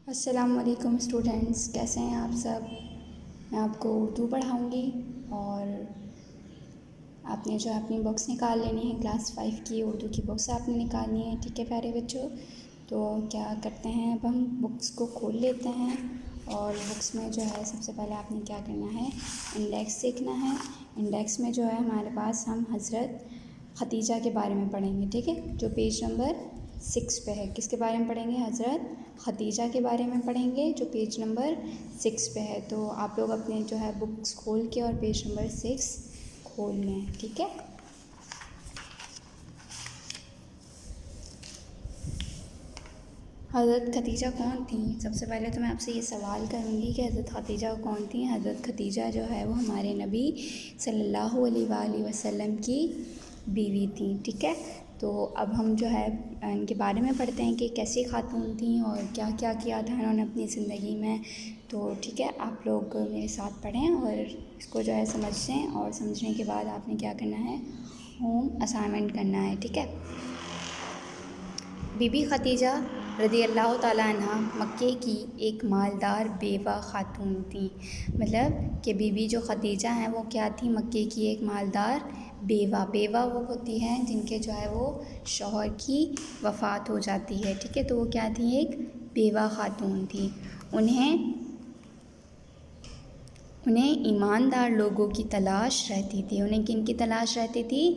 अस्सलामुअलैकुम स्टूडेंट्स, कैसे हैं आप सब। मैं आपको उर्दू पढ़ाऊँगी और आपने जो है अपनी बुक्स निकाल लेनी है। क्लास 5 की उर्दू की बुक्स आपने निकालनी है, ठीक है प्यारे बच्चों। तो क्या करते हैं, अब हम बुक्स को खोल लेते हैं और बुक्स में जो है सबसे पहले आपने क्या करना है, इंडेक्स सीखना है। इंडेक्स में जो है हमारे पास हम हज़रत खदीजा के बारे में पढ़ेंगे, ठीक है। जो पेज नंबर 6 पे है, किसके बारे में पढ़ेंगे, हज़रत खदीजा के बारे में पढ़ेंगे, जो पेज नंबर 6 पे है। तो आप लोग अपने जो है बुक्स खोल के और पेज नंबर 6 खोल लें, ठीक है। हज़रत खदीजा कौन थी? सबसे पहले तो मैं आपसे ये सवाल करूँगी कि हज़रत खदीजा कौन थी। हज़रत खदीजा जो है वो हमारे नबी सल्लल्लाहु अलैहि वसल्लम की बीवी थी, ठीक है। तो अब हम जो है इनके बारे में पढ़ते हैं कि कैसी खातून थी और क्या क्या किया था इन्होंने अपनी ज़िंदगी में। तो ठीक है, आप लोग मेरे साथ पढ़ें और इसको जो है समझें, और समझने के बाद आपने क्या करना है, होम असाइनमेंट करना है, ठीक है। बीबी खदीजा रज़ी अल्लाह ताला अन्हा मक्के की एक मालदार बेवा खातून थी। मतलब कि बीबी जो खदीजा हैं वो क्या थी, मक्के की एक मालदार बेवा वो होती हैं जिनके जो है वो शौहर की वफ़ात हो जाती है, ठीक है। तो वो क्या थी, एक बेवा खातून थी। उन्हें ईमानदार लोगों की तलाश रहती थी। उन्हें किन की तलाश रहती थी,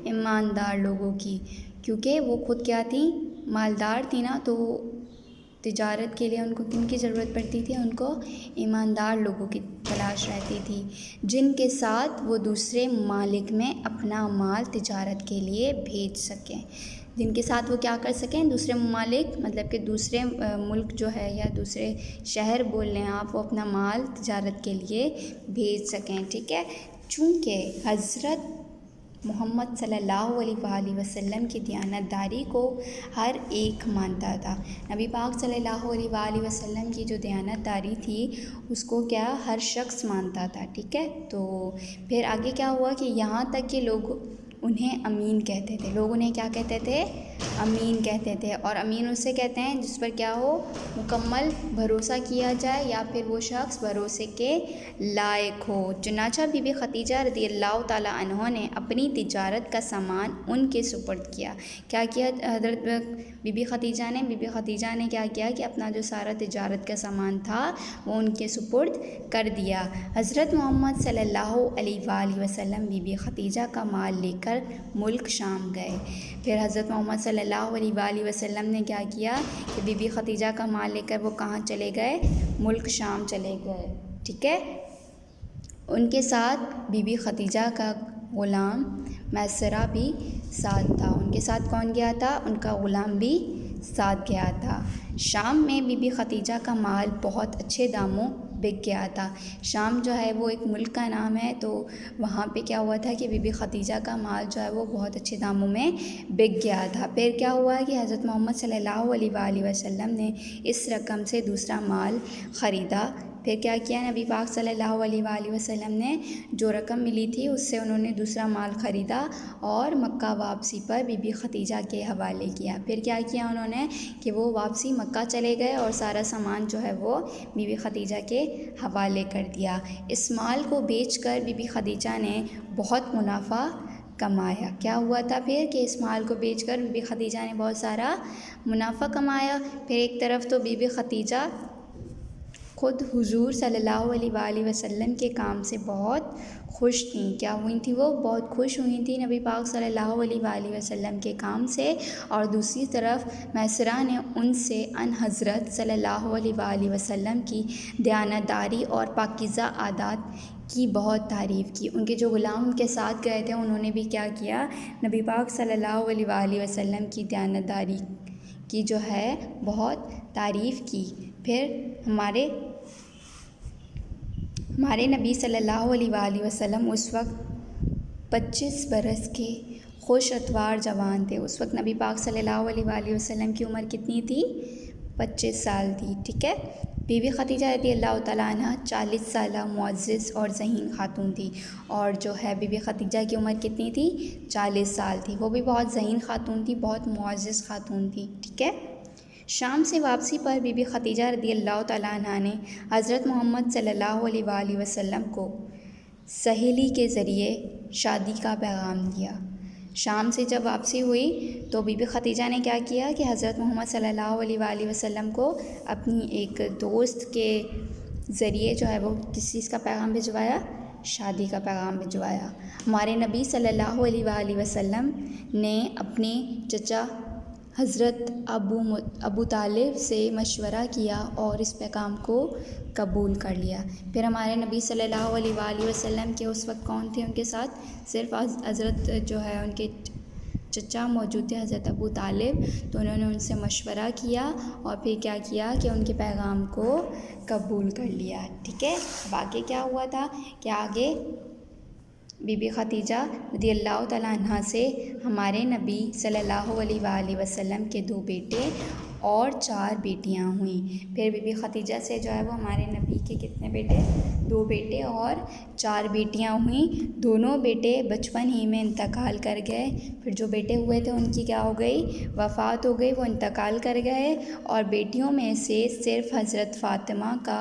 ईमानदार लोगों की, क्योंकि वो खुद क्या थी, मालदार थी ना। तो तिजारत के लिए उनको किन की ज़रूरत पड़ती थी, उनको ईमानदार लोगों की तलाश रहती थी, जिनके साथ वो दूसरे मालिक में अपना माल तिजारत के लिए भेज सकें। जिनके साथ वो क्या कर सकें, दूसरे ममालिक, मतलब कि दूसरे मुल्क जो है या दूसरे शहर बोल लें आप, वो अपना माल तिजारत के लिए भेज सकें, ठीक है। चूँकि हज़रत मोहम्मद सल्लल्लाहु अलैहि वसल्लम की दयानतदारी को हर एक मानता था। नबी पाक सल्लल्लाहु अलैहि वसल्लम की जो दयानतदारी थी उसको क्या हर शख्स मानता था, ठीक है। तो फिर आगे क्या हुआ कि यहाँ तक कि लोग उन्हें अमीन कहते थे। लोग उन्हें क्या कहते थे, अमीन कहते थे। और अमीन उससे कहते हैं जिस पर क्या हो, मुकम्मल भरोसा किया जाए या फिर वो शख्स भरोसे के लायक हो। चुनांचा बीबी खदीजा रज़ी अल्लाह ताला अन्हा ने अपनी तिजारत का सामान उनके सुपुर्द किया। क्या किया हज़रत बीबी खदीजा ने क्या किया कि अपना जो सारा तिजारत का सामान था वो उनके सुपुर्द कर दिया। हज़रत मोहम्मद सल्लल्लाहु अलैहि वसल्लम बीबी खदीजा का माल लेकर मुल्क शाम गए। फिर हज़रत मोहम्मद सल्लल्लाहु अलैहि वसल्लम ने क्या किया कि बीबी खदीजा का माल लेकर वो कहाँ चले गए, मुल्क शाम चले गए, ठीक है। उनके साथ बीबी खदीजा का ग़ुलाम मैसरा भी साथ था। उनके साथ कौन गया था, उनका ग़ुलाम भी साथ गया था। शाम में बीबी खदीजा का माल बहुत अच्छे दामों बिक गया था। शाम जो है वो एक मुल्क का नाम है, तो वहाँ पे क्या हुआ था कि बीबी खदीजा का माल जो है वो बहुत अच्छे दामों में बिक गया था। फिर क्या हुआ कि हज़रत मोहम्मद सल्लल्लाहु अलैहि वसल्लम ने इस रकम से दूसरा माल ख़रीदा। फिर क्या किया, नबी पाक सल्लल्लाहु अलैहि वसल्लम ने जो रकम मिली थी उससे उन्होंने दूसरा माल ख़रीदा और मक्का वापसी पर बीबी खदीजा के हवाले किया। फिर क्या किया उन्होंने कि वो वापसी मक्का चले गए और सारा सामान जो है वो बीबी खदीजा के हवाले कर दिया। इस माल को बेचकर बीबी खदीजा ने बहुत मुनाफा कमाया। क्या हुआ था फिर कि इस माल को बेचकर बीबी खदीजा ने बहुत सारा मुनाफा कमाया। फिर एक तरफ तो बीबी खदीजा खुद हुजूर सल्लल्लाहु अलैहि वसल्लम के काम से बहुत खुश थी। क्या हुई थी, वो बहुत खुश हुई थी नबी पाक सल्लल्लाहु अलैहि वसल्लम के काम से। और दूसरी तरफ मैसरा ने उनसे अन हज़रत सल्लल्लाहु अलैहि वसल्लम की दयानतदारी और पाकीज़ा आदात की बहुत तारीफ़ की। उनके जो ग़ुलाम उनके साथ गए थे उन्होंने भी क्या किया, नबी पाक सल्लल्लाहु अलैहि वसल्लम की दयानतदारी की जो है बहुत तारीफ़ की। फिर हमारे नबी सल्लल्लाहु अलैहि वसल्लम उस वक्त 25 बरस के खुश अतवार जवान थे। उस वक्त नबी पाक सल्लल्लाहु अलैहि वसल्लम की उम्र कितनी थी, 25 साल थी, ठीक है। बीबी खदीजा रज़ी अल्लाह ताला अन्हा 40 साला मुअज़्ज़ज़ और ज़हीन खातून थी। और जो है बीबी खदीजा की उम्र कितनी थी, 40 साल थी। वो भी बहुत ज़हीन खातून थी, बहुत मुअज़्ज़ज़ खातून थी, ठीक है। शाम से वापसी पर बीबी खदीजा रदियल्लाहु तआला अन्हा ने हज़रत मोहम्मद सल्लल्लाहु अलैहि वसल्लम को सहेली के ज़रिए शादी का पैगाम दिया। शाम से जब वापसी हुई तो बीबी खदीजा ने क्या किया कि हज़रत मोहम्मद सल्लल्लाहु अलैहि वसल्लम को अपनी एक दोस्त के ज़रिए जो है वो किस चीज़ का पैगाम भिजवाया, शादी का पैगाम भिजवाया। हमारे नबी सल्लल्लाहु अलैहि वसल्लम ने अपने चचा हज़रत अबू तालिब से मशवरा किया और इस पैगाम को कबूल कर लिया। फिर हमारे नबी सल्लल्लाहु अलैहि वसल्लम के उस वक्त कौन थे उनके साथ, सिर्फ हज़रत जो है उनके चचा मौजूद थे, हज़रत अबू तालिब। तो उन्होंने उनसे मशवरा किया और फिर क्या किया कि उनके पैगाम को कबूल कर लिया। ठीक है, अब आगे क्या हुआ था कि आगे बीबी खदीजा रदियल्लाहु तआला अन्हा से हमारे नबी सल्लल्लाहु अलैहि वसल्लम के 2 बेटे और 4 बेटियां हुईं। फिर बीबी खदीजा से जो है वो हमारे नबी के कितने बेटे, 2 बेटे और 4 बेटियां हुईं। दोनों बेटे बचपन ही में इंतकाल कर गए। फिर जो बेटे हुए थे उनकी क्या हो गई, वफ़ात हो गई, वो इंतकाल कर गए। और बेटियों में से सिर्फ हज़रत फ़ातिमा का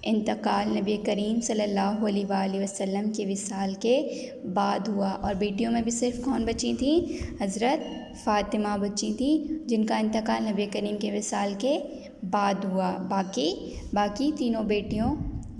इंतकाल नबी करीम सल्लल्लाहु अलैहि वसल्लम के विसाल के बाद हुआ। और बेटियों में भी सिर्फ कौन बची थी, हज़रत फ़ातिमा बची थी, जिनका इंतकाल नबी करीम के विसाल के बाद हुआ। बाकी तीनों बेटियों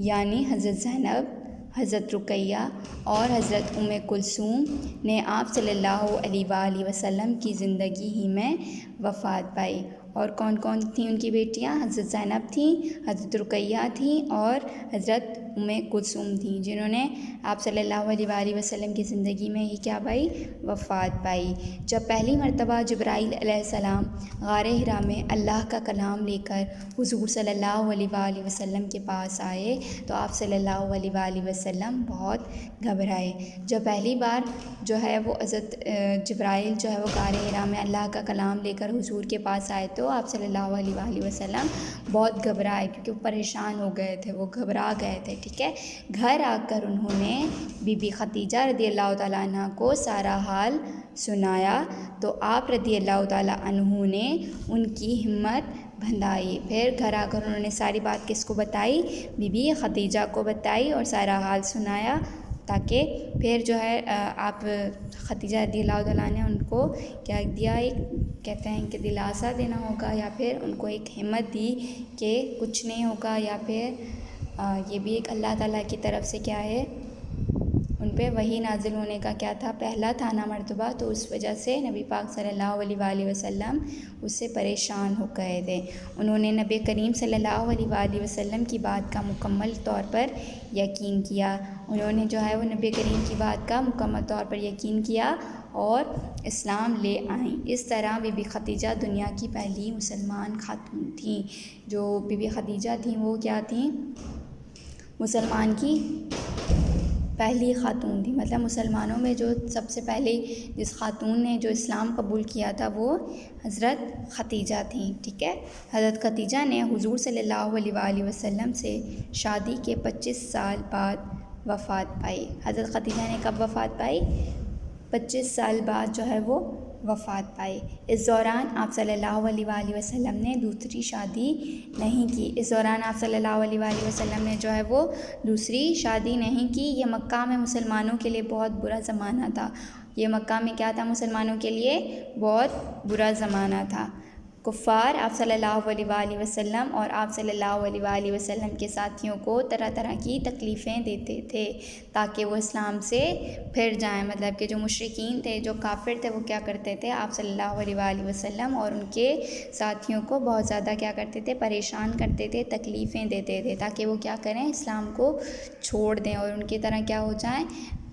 यानी हज़रत ज़ैनब, हज़रत रुक़ैया और हज़रत उम्मे कुलसूम ने आप सल्लल्लाहु अलैहि वसल्लम की ज़िंदगी ही में वफ़ात पाई। और कौन कौन थी उनकी बेटियां, हज़रत ज़ैनब थी, हज़रत रुक़ैया थी और हज़रत उम्मे कुलसूम थी, जिन्होंने आप सल्लल्लाहु अलैहि वसल्लम की ज़िंदगी में ही क्या पाई, वफ़ात पाई। जब पहली मरतबा जिब्राईल अलैहिस्सलाम गारे हिरा में अल्लाह का कलाम लेकर हुज़ूर सल्लल्लाहु अलैहि वसल्लम के पास आए तो आप सल्लल्लाहु अलैहि वसल्लम बहुत घबराए। जब पहली बार जो है वो हज़रत जिब्राईल जो है वो गारे हिरा में अल्लाह का कलाम लेकर हुज़ूर के पास आए तो आप सल्लल्लाहु अलैहि वसल्लम बहुत घबराए, क्योंकि वो परेशान हो गए थे, वो घबरा गए थे। ठीक है, घर आकर उन्होंने बीबी खदीजा रदियल्लाहु तआला अन्हा को सारा हाल सुनाया तो आप रदियल्लाहु तआला अन्हु ने उनकी हिम्मत बंधाई। फिर घर आकर उन्होंने सारी बात किसको बताई, बीबी खदीजा को बताई और सारा हाल सुनाया, ताकि फिर जो है आप खदीजा रदियल्लाहु तआला ने उनको क्या दिया, एक कहते हैं कि दिलासा देना होगा या फिर उनको एक हिम्मत दी कि कुछ नहीं होगा, या फिर ये भी एक अल्लाह ताला की तरफ से क्या है उन पे वही नाजिल होने का क्या था, पहला था ना मर्तबा, तो उस वजह से नबी पाक सल्लल्लाहु अलैहि वसल्लम उससे परेशान हो गए थे। उन्होंने नबी करीम सल्लल्लाहु अलैहि वसल्लम की बात का मुकम्मल तौर पर यकीन किया। उन्होंने जो है वो नबी करीम की बात का मुकम्मल तौर पर यकीन किया और इस्लाम ले आईं। इस तरह बीबी खदीजा दुनिया की पहली मुसलमान खातून थी। जो बीबी खदीजा थी वो क्या थी, मुसलमान की पहली ख़ातून थी। मतलब मुसलमानों में जो सबसे पहले जिस ख़ातून ने जो इस्लाम कबूल किया था वो हज़रत खदीजा थी। ठीक है, हज़रत खदीजा ने हुज़ूर सल्लल्लाहु अलैहि वसल्लम से शादी के 25 साल बाद वफ़ात पाई। हज़रत खदीजा ने कब वफ़ात पाई, 25 साल बाद जो है वो वफ़ात पाई। इस दौरान आप सल्लल्लाहु अलैहि वसल्लम ने दूसरी शादी नहीं की। इस दौरान आप सल्लल्लाहु अलैहि वसल्लम ने जो है वो दूसरी शादी नहीं की। ये मक्का में मुसलमानों के लिए बहुत बुरा ज़माना था। ये मक्का में क्या था, मुसलमानों के लिए बहुत बुरा ज़माना था। कुफ़ार आप सल्लल्लाहु अलैहि वसल्लम और आप सल्लल्लाहु अलैहि वसल्लम के साथियों को तरह तरह की तकलीफ़ें देते थे ताकि वो इस्लाम से फिर जाएं। मतलब कि जो मुशरिकीन थे, जो काफिर थे, वो क्या करते थे, आप सल्लल्लाहु अलैहि वसल्लम और उनके साथियों को बहुत ज़्यादा क्या करते थे, परेशान करते थे, तकलीफ़ें देते थे ताकि वो क्या करें, इस्लाम को छोड़ दें और उनकी तरह क्या हो जाएं,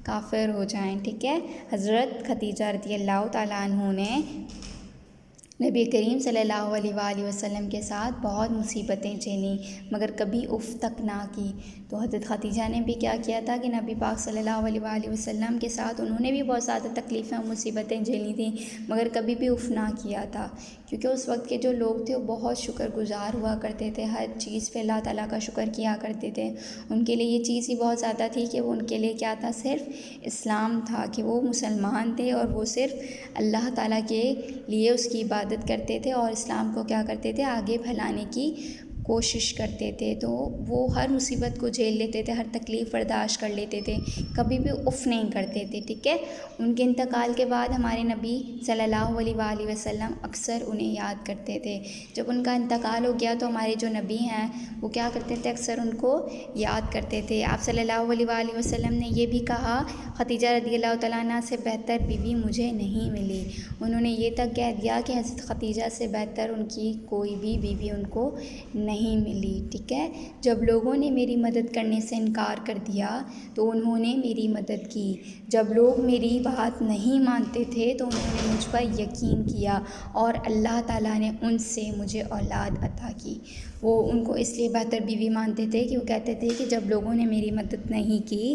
काफिर हो जाएं। ठीक है, हज़रत खदीजा रदियल्लाहु तआला अन्हु ने नबी करीम सल्लल्लाहु अलैहि वसल्लम के साथ बहुत मुसीबतें झेलीं मगर कभी उफ़ तक ना की। तो हज़रत खदीजा ने भी क्या किया था कि नबी पाक सल्लल्लाहु अलैहि वसल्लम के साथ उन्होंने भी बहुत ज़्यादा तकलीफ़ें और मुसीबतें झेली थी मगर कभी भी उफ़ ना किया था, क्योंकि उस वक्त के जो लोग थे वो बहुत शुक्रगुज़ार हुआ करते थे, हर चीज़ पे अल्लाह ताला का शुक्र किया करते थे। उनके लिए ये चीज़ ही बहुत ज़्यादा थी कि वो उनके लिए क्या था, सिर्फ़ इस्लाम था, कि वो मुसलमान थे और वो सिर्फ़ अल्लाह ताला के लिए उसकी इबादत इबादत करते थे और इस्लाम को क्या करते थे, आगे फैलाने की कोशिश करते थे। तो वो हर मुसीबत को झेल लेते थे, हर तकलीफ़ बर्दाश्त कर लेते थे, कभी भी उफ़ नहीं करते थे। ठीक है, उनके इंतकाल के बाद हमारे नबी सल्लल्लाहु अलैहि वसल्लम अक्सर उन्हें याद करते थे। जब उनका इंतकाल हो गया तो हमारे जो नबी हैं वो क्या करते थे, अक्सर उनको याद करते थे। आप सल्लल्लाहु अलैहि वसल्लम ने ये भी कहा, खदीजा रज़ियल्लाहु तआला अन्हा से बेहतर बीवी मुझे नहीं मिली। उन्होंने ये तक कह दिया कि हज़रत खदीजा से बेहतर उनकी कोई भी बीवी उनको नहीं मिली। ठीक है, जब लोगों ने मेरी मदद करने से इनकार कर दिया तो उन्होंने मेरी मदद की। जब लोग मेरी बात नहीं मानते थे तो उन्होंने मुझ पर यकीन किया और अल्लाह ताला ने उनसे मुझे औलाद अता की। वो उनको इसलिए बेहतर बीवी मानते थे कि वो कहते थे कि जब लोगों ने मेरी मदद नहीं की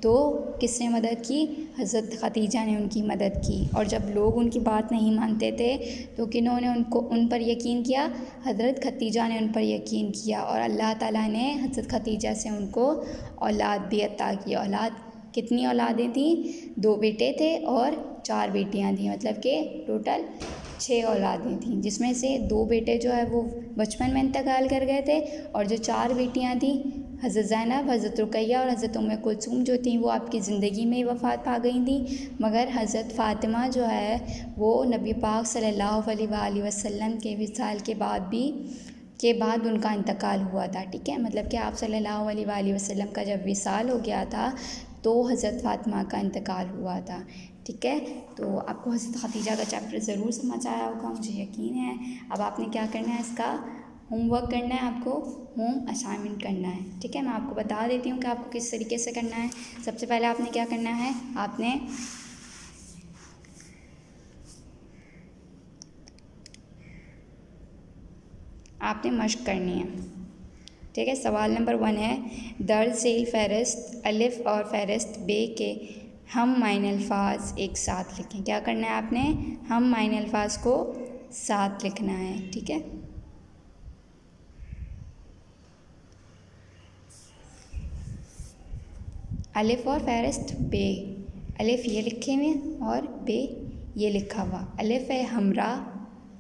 तो किसने मदद की, हज़रत खदीजा ने उनकी मदद की। और जब लोग उनकी बात नहीं मानते थे तो किन्होंने उन पर यकीन किया, हज़रत खदीजा ने उन पर यकीन किया और अल्लाह ताला ने हज़रत खदीजा से उनको औलाद भी अता की। औलाद कितनी औलादें थीं, 2 बेटे थे और 4 बेटियां थीं, मतलब कि टोटल 6 औलादें थीं, जिसमें से 2 बेटे जो है वो बचपन में इंतकाल कर गए थे और जो 4 बेटियां थीं, हज़रत ज़ैनब, हज़रत रुक़ैया और हज़रत उम्मे कुलसूम जो थीं वो आपकी ज़िंदगी में ही वफ़ात पा गई थीं। मगर हज़रत फ़ातिमा जो है वो नबी पाक सल्लल्लाहु अलैहि वसल्लम के विसाल के बाद उनका इंतकाल हुआ था। ठीक है, मतलब कि आप सल्लल्लाहु अलैहि वसल्लम का जब विसाल हो गया था तो हज़रत फ़ातिमा का इंतकाल हुआ था। ठीक है, तो आपको हज़रत खदीजा का चैप्टर ज़रूर समझ आया होगा, मुझे यकीन है। अब आपने क्या करना है, इसका होमवर्क करना है, आपको होम असाइनमेंट करना है। ठीक है, मैं आपको बता देती हूँ कि आपको किस तरीके से करना है। सबसे पहले आपने क्या करना है, आपने मश्क करनी है। ठीक है, सवाल नंबर 1 है, दर्ज ज़ेल फ़हरिस्त अलिफ़ और फ़हरिस्त बे के हम मायने अल्फाज एक साथ लिखें। क्या करना है आपने, हम मायने अल्फाज को साथ लिखना है। ठीक है, अलिफ़ और फ़हरिस्त बे, अलिफ़ ये लिखे हुए और बे ये लिखा हुआ। अलिफ़ है हमरा,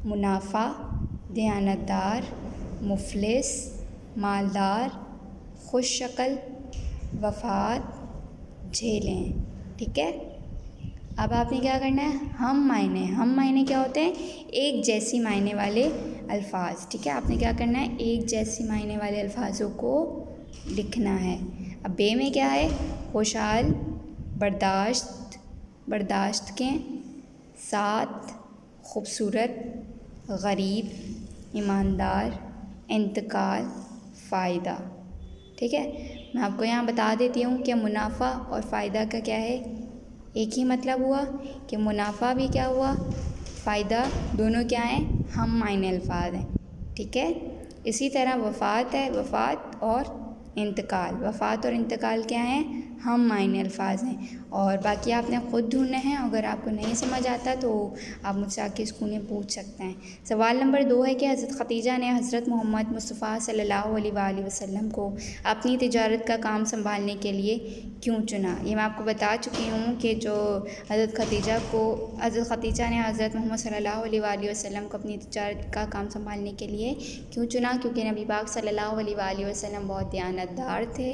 मुनाफा, दयानतदार, मुफलिस, मालदार, खुश शक्ल, वफ़ात, झेलें। ठीक है, अब आपने क्या करना है, हम मायने क्या होते हैं, एक जैसी मायने वाले अल्फाज। ठीक है, आपने क्या करना है, एक जैसी मायने वाले अल्फाजों को लिखना है। अब बे में क्या है, खुशहाल, बर्दाश्त के, साथ, खूबसूरत, गरीब, ईमानदार, इंतकाल, फ़ायदा। ठीक है, मैं आपको यहाँ बता देती हूँ कि मुनाफा और फ़ायदा का क्या है, एक ही मतलब हुआ कि मुनाफा भी क्या हुआ, फ़ायदा दोनों क्या हैं, हम मायने अल्फाज हैं। ठीक है, इसी तरह वफ़ात है, वफ़ात और इंतकाल क्या हैं, हम मायने अल्फाज हैं। और बाकी आपने ख़ुद ढूंढना है, अगर आपको नहीं समझ आता तो आप मुझसे आके स्कूल में पूछ सकते हैं। सवाल नंबर 2 है कि हज़रत खदीजा ने हज़रत मोहम्मद मुस्तफ़ा सल्लल्लाहु अलैहि वसल्लम को अपनी तिजारत का काम संभालने के लिए क्यों चुना। ये मैं आपको बता चुकी हूँ कि जो हज़रत खदीजा ने हज़रत मोहम्मद सल्लल्लाहु अलैहि वसल्लम को अपनी तिजारत का काम संभालने के लिए क्यों चुना, क्योंकि नबी पाक सल्लल्लाहु अलैहि वसल्लम बहुत दयानतदार थे।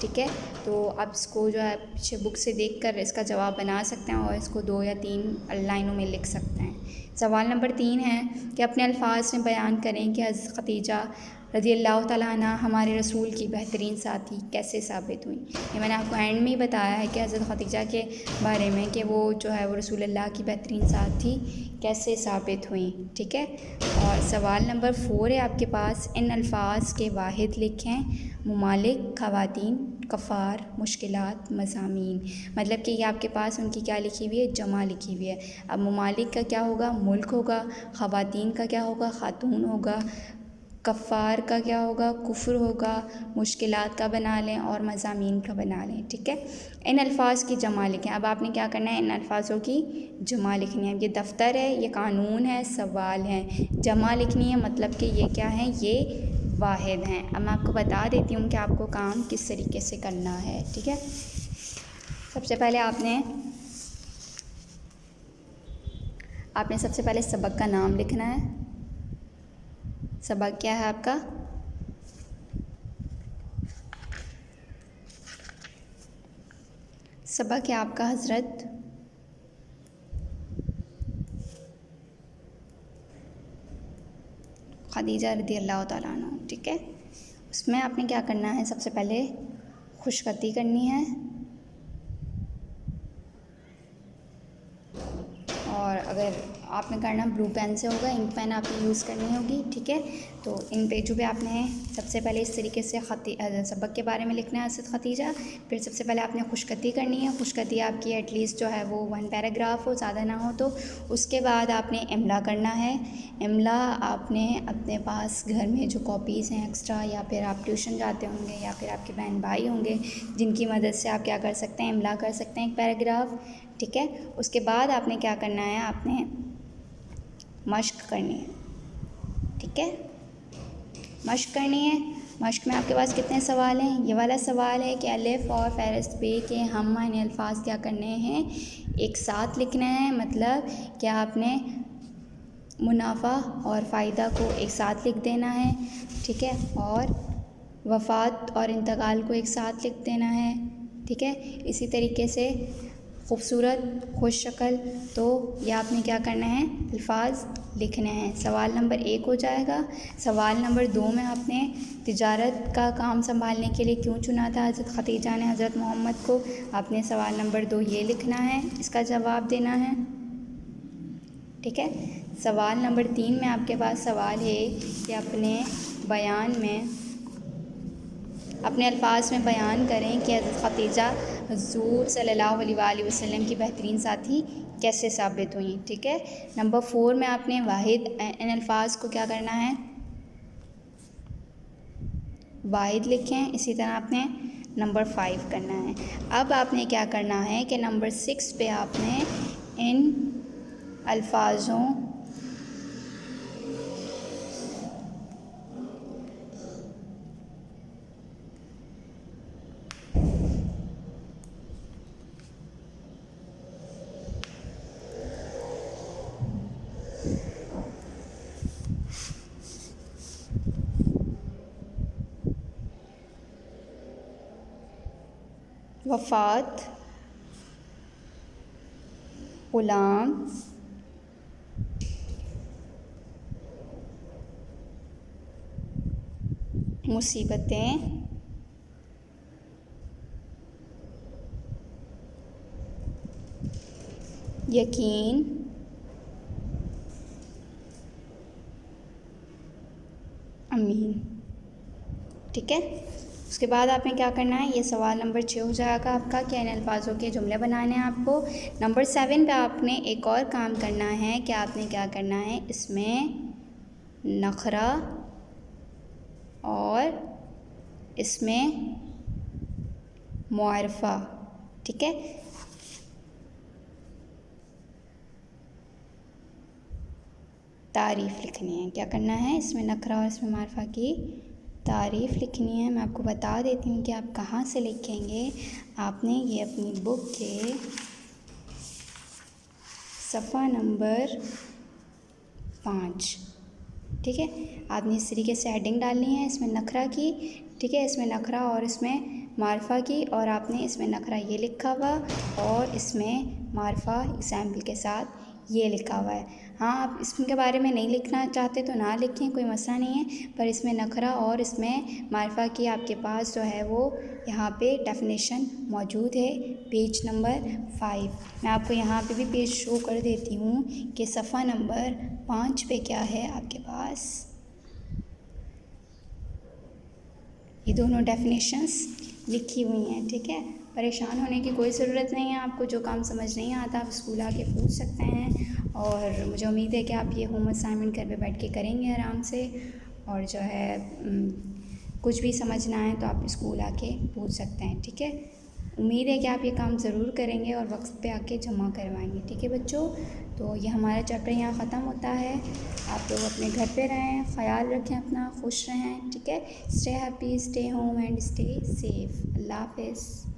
ठीक है, तो आप इसको जो है पीछे बुक से देखकर इसका जवाब बना सकते हैं और इसको 2 या 3 लाइनों में लिख सकते हैं। सवाल नंबर 3 है कि अपने अल्फाज में बयान करें कि हज़रत खदीजा रज़ियल्लाहु तआला अन्हा हमारे रसूल की बेहतरीन साथी कैसे साबित हुई। ये मैंने आपको एंड में ही बताया है कि हज़रत खदीजा के बारे में कि वो जो है वो रसूलुल्लाह की बेहतरीन साथी कैसे साबित हुई। ठीक है, और सवाल नंबर 4 है आपके पास, इन अल्फाज के वाहिद लिखें, मुमालिक, ख़वातीन, कफ़ार, मुश्किलात, मज़ामीन। मतलब कि ये आपके पास उनकी क्या लिखी हुई है, जमा लिखी हुई है। अब मुमालिक का क्या होगा, मुल्क होगा, ख़वातीन का क्या होगा, ख़ातून होगा, कफ़ार का क्या होगा, कुफ्र होगा, मुश्किलात का बना लें और मज़ामीन का बना लें। ठीक है, इन अल्फाज की जमा लिखें। अब आपने क्या करना है, इन अल्फाजों की जमा लिखनी है। ये दफ्तर है, ये कानून है, सवाल है, जमा लिखनी है, मतलब कि ये क्या है, ये वाहिद हैं। अब मैं आपको बता देती हूँ कि आपको काम किस तरीके से करना है। ठीक है, सबसे पहले आपने सबसे पहले सबक का नाम लिखना है। सबक क्या है आपका? सबक है आपका हज़रत खदीजा रदी अल्लाह तआला अन्हा, ठीक है। उसमें आपने क्या करना है, सबसे पहले खुशखती करनी है और अगर आपने करना ब्लू पेन से होगा, इंक पेन आपने यूज़ करनी होगी, ठीक है। तो इन पेजों पे आपने सबसे पहले इस तरीके से सबक के बारे में लिखना है हज़रत खदीजा। फिर सबसे पहले आपने खुशखती करनी है। खुशखती आपकी एटलीस्ट जो है वो 1 पैराग्राफ हो, ज़्यादा ना हो। तो उसके बाद आपने इमला करना है। इमला आपने अपने पास घर में जो कॉपीज़ हैं एक्स्ट्रा, या फिर आप ट्यूशन जाते होंगे, या फिर आपके बहन भाई होंगे जिनकी मदद से आप क्या कर सकते हैं, इमला कर सकते हैं 1 पैराग्राफ, ठीक है। उसके बाद आपने क्या करना है, आपने मश्क करनी है, ठीक है। मश्क करनी है। मश्क में आपके पास कितने सवाल हैं? ये वाला सवाल है कि अलिफ और फ़हरिस्त पे के हम माने अल्फाज क्या करने हैं, एक साथ लिखना है। मतलब क्या आपने मुनाफा और फ़ायदा को एक साथ लिख देना है, ठीक है। और वफ़ात और इंतकाल को एक साथ लिख देना है, ठीक है। इसी तरीके से खूबसूरत, खुश शक्ल, तो ये आपने क्या करना है, अल्फाज लिखने हैं। सवाल नंबर 1 हो जाएगा। सवाल नंबर 2 में आपने तिजारत का काम संभालने के लिए क्यों चुना था हज़रत खदीजा ने हज़रत मोहम्मद को, आपने सवाल नंबर 2 ये लिखना है, इसका जवाब देना है, ठीक है। सवाल नंबर 3 में आपके पास सवाल है कि अपने बयान में, अपने अल्फाज में बयान करें कि हज़रत खदीजा हुज़ूर सल्लल्लाहु अलैहि वसल्लम की बेहतरीन साथी कैसे साबित हुई, ठीक है। नंबर 4 में आपने वाहिद इन अल्फाज को क्या करना है, वाहिद लिखें। इसी तरह आपने नंबर 5 करना है। अब आपने क्या करना है कि नंबर 6 पे आपने इन अल्फाजों वफ़ात, ग़ुलाम, मुसीबतें, यकीन, अमीन, ठीक है। उसके बाद आपने क्या करना है, ये सवाल नंबर 6 हो जाएगा आपका कि इन अल्फाजों के जुमले बनाने हैं आपको। नंबर 7 पे आपने एक और काम करना है कि आपने क्या करना है, इसमें नखरा और इसमें मुआरफा, ठीक है। तारीफ़ लिखनी है। क्या करना है, इसमें नखरा और इसमें मुआरफा की तारीफ़ लिखनी है। मैं आपको बता देती हूँ कि आप कहाँ से लिखेंगे। आपने ये अपनी बुक के सफ़ा नंबर 5, ठीक है, आपने इस तरीके से हेडिंग डालनी है, इसमें नखरा की, ठीक है, इसमें नखरा और इसमें मारफा की, और आपने इसमें नखरा ये लिखा हुआ और इसमें मारफा एग्जाम्पल के साथ ये लिखा हुआ है। हाँ, आप इसके बारे में नहीं लिखना चाहते तो ना लिखें, कोई मसला नहीं है, पर इसमें नखरा और इसमें मारफा की आपके पास जो है वो यहाँ पे डेफिनेशन मौजूद है, पेज नंबर 5। मैं आपको यहाँ पे भी पेज शो कर देती हूँ कि सफ़ा नंबर 5 पे क्या है आपके पास। ये दोनों डेफिनेशंस लिखी हुई हैं, ठीक है। परेशान होने की कोई ज़रूरत नहीं है। आपको जो काम समझ नहीं आता आप स्कूल आके पूछ सकते हैं, और मुझे उम्मीद है कि आप ये होम असाइनमेंट घर पे बैठ के करेंगे आराम से, और जो है कुछ भी समझना है तो आप स्कूल आके पूछ सकते हैं, ठीक है। उम्मीद है कि आप ये काम ज़रूर करेंगे और वक्त पे आके जमा करवाएंगे, ठीक है बच्चों। तो ये हमारा चैप्टर यहाँ ख़त्म होता है। आप लोग अपने घर पे रहें, ख़याल रखें अपना, खुश रहें, ठीक है। Stay happy, stay home and stay safe. अल्लाह हाफ़िज़।